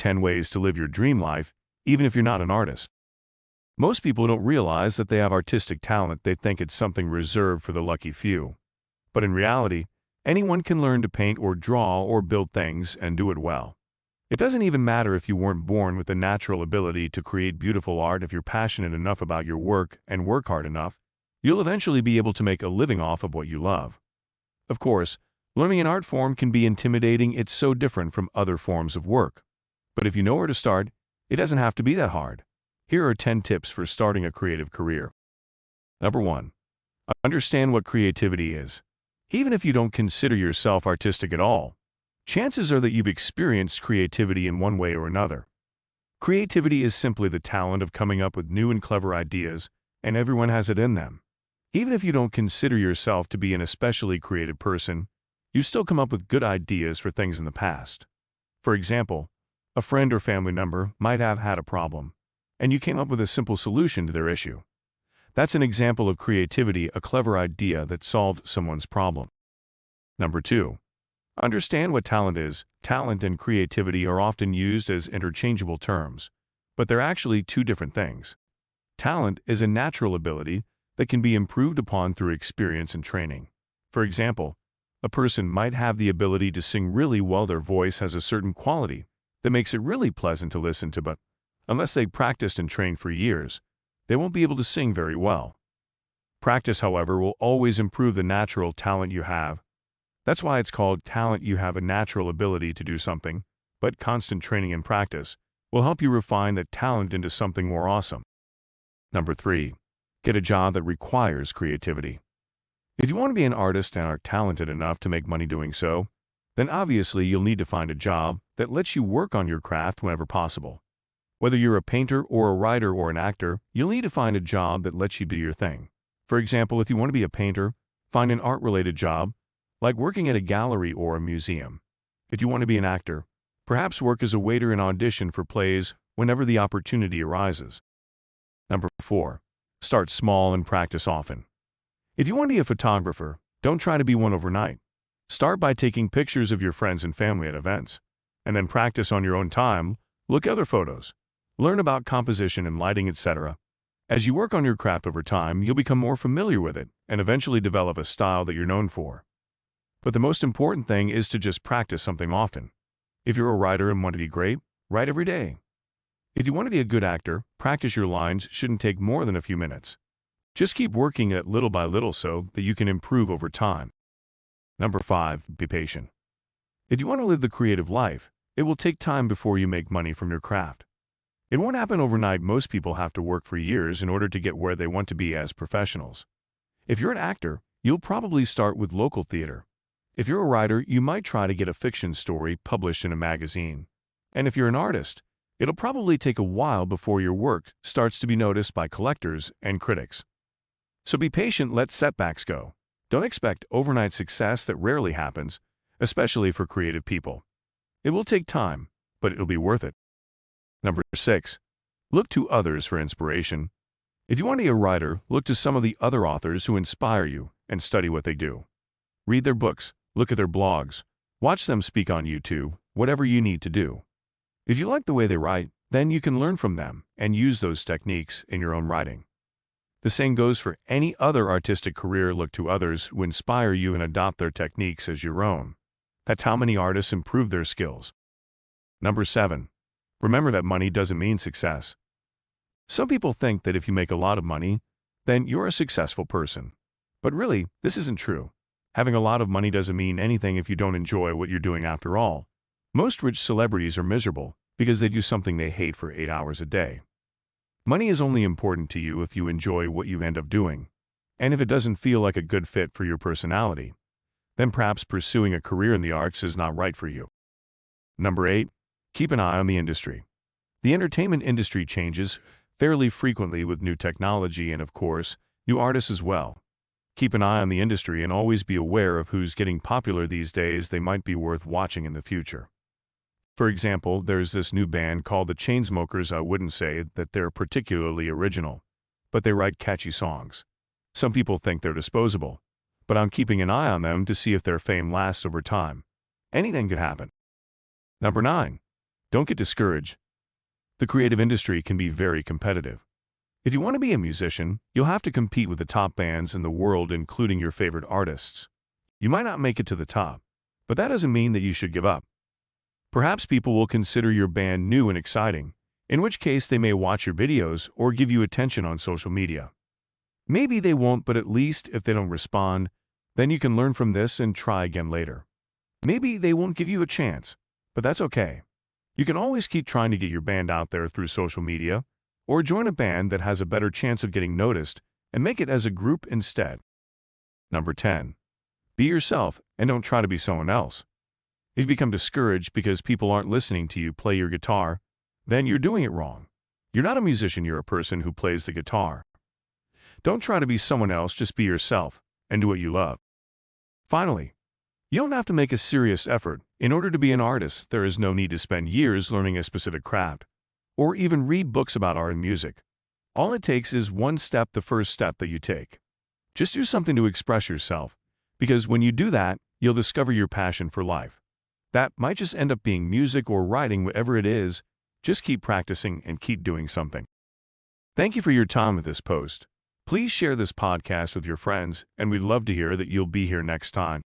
10 ways to live your dream life, even if you're not an artist. Most people don't realize that they have artistic talent. They think it's something reserved for the lucky few. But in reality, anyone can learn to paint or draw or build things and do it well. It doesn't even matter if you weren't born with the natural ability to create beautiful art. If you're passionate enough about your work and work hard enough, you'll eventually be able to make a living off of what you love. Of course, learning an art form can be intimidating. It's so different from other forms of work. But if you know where to start, it doesn't have to be that hard. Here are 10 tips for starting a creative career. Number 1. Understand what creativity is. Even if you don't consider yourself artistic at all, chances are that you've experienced creativity in one way or another. Creativity is simply the talent of coming up with new and clever ideas, and everyone has it in them. Even if you don't consider yourself to be an especially creative person, you still come up with good ideas for things in the past. For example, a friend or family member might have had a problem, and you came up with a simple solution to their issue. That's an example of creativity, a clever idea that solved someone's problem. Number 2. Understand what talent is. Talent and creativity are often used as interchangeable terms, but they're actually two different things. Talent is a natural ability that can be improved upon through experience and training. For example, a person might have the ability to sing really well. Their voice has a certain quality that makes it really pleasant to listen to, but unless they practiced and trained for years, they won't be able to sing very well. Practice, however, will always improve the natural talent you have. That's why it's called talent. You have a natural ability to do something, but constant training and practice will help you refine that talent into something more awesome. Number 3. Get a job that requires creativity. If you want to be an artist and are talented enough to make money doing so, then obviously you'll need to find a job that lets you work on your craft whenever possible. Whether you're a painter or a writer or an actor, you'll need to find a job that lets you do your thing. For example, if you want to be a painter, find an art-related job, like working at a gallery or a museum. If you want to be an actor, perhaps work as a waiter and audition for plays whenever the opportunity arises. Number 4. Start small and practice often. If you want to be a photographer, don't try to be one overnight. Start by taking pictures of your friends and family at events, and then practice on your own time. Look at other photos, learn about composition and lighting, etc. As you work on your craft over time, you'll become more familiar with it and eventually develop a style that you're known for. But the most important thing is to just practice something often. If you're a writer and want to be great, write every day. If you want to be a good actor, practice. Your lines shouldn't take more than a few minutes. Just keep working at little by little so that you can improve over time. Number 5. Be patient. If you want to live the creative life, it will take time before you make money from your craft. It won't happen overnight. Most people have to work for years in order to get where they want to be as professionals. If you're an actor, you'll probably start with local theater. If you're a writer, you might try to get a fiction story published in a magazine. And if you're an artist, it'll probably take a while before your work starts to be noticed by collectors and critics. So be patient, let setbacks go. Don't expect overnight success. That rarely happens, especially for creative people. It will take time, but it'll be worth it. Number 6. Look to others for inspiration. If you want to be a writer, look to some of the other authors who inspire you and study what they do. Read their books, look at their blogs, watch them speak on YouTube, whatever you need to do. If you like the way they write, then you can learn from them and use those techniques in your own writing. The same goes for any other artistic career. Look to others who inspire you and adopt their techniques as your own. That's how many artists improve their skills. Number 7. Remember that money doesn't mean success. Some people think that if you make a lot of money, then you're a successful person. But really, this isn't true. Having a lot of money doesn't mean anything if you don't enjoy what you're doing. After all, most rich celebrities are miserable because they do something they hate for 8 hours a day. Money is only important to you if you enjoy what you end up doing. And if it doesn't feel like a good fit for your personality, then perhaps pursuing a career in the arts is not right for you. Number 8. Keep an eye on the industry. The entertainment industry changes fairly frequently with new technology and, of course, new artists as well. Keep an eye on the industry and always be aware of who's getting popular these days. They might be worth watching in the future. For example, there's this new band called the Chainsmokers. I wouldn't say that they're particularly original, but they write catchy songs. Some people think they're disposable, but I'm keeping an eye on them to see if their fame lasts over time. Anything could happen. Number 9. Don't get discouraged. The creative industry can be very competitive. If you want to be a musician, you'll have to compete with the top bands in the world, including your favorite artists. You might not make it to the top, but that doesn't mean that you should give up. Perhaps people will consider your band new and exciting, in which case they may watch your videos or give you attention on social media. Maybe they won't, but at least if they don't respond, then you can learn from this and try again later. Maybe they won't give you a chance, but that's okay. You can always keep trying to get your band out there through social media, or join a band that has a better chance of getting noticed and make it as a group instead. Number 10. Be yourself and don't try to be someone else. If you become discouraged because people aren't listening to you play your guitar, then you're doing it wrong. You're not a musician, you're a person who plays the guitar. Don't try to be someone else, just be yourself and do what you love. Finally, you don't have to make a serious effort. In order to be an artist, there is no need to spend years learning a specific craft, or even read books about art and music. All it takes is one step, the first step that you take. Just do something to express yourself, because when you do that, you'll discover your passion for life. That might just end up being music or writing, whatever it is. Just keep practicing and keep doing something. Thank you for your time with this post. Please share this podcast with your friends, and we'd love to hear that you'll be here next time.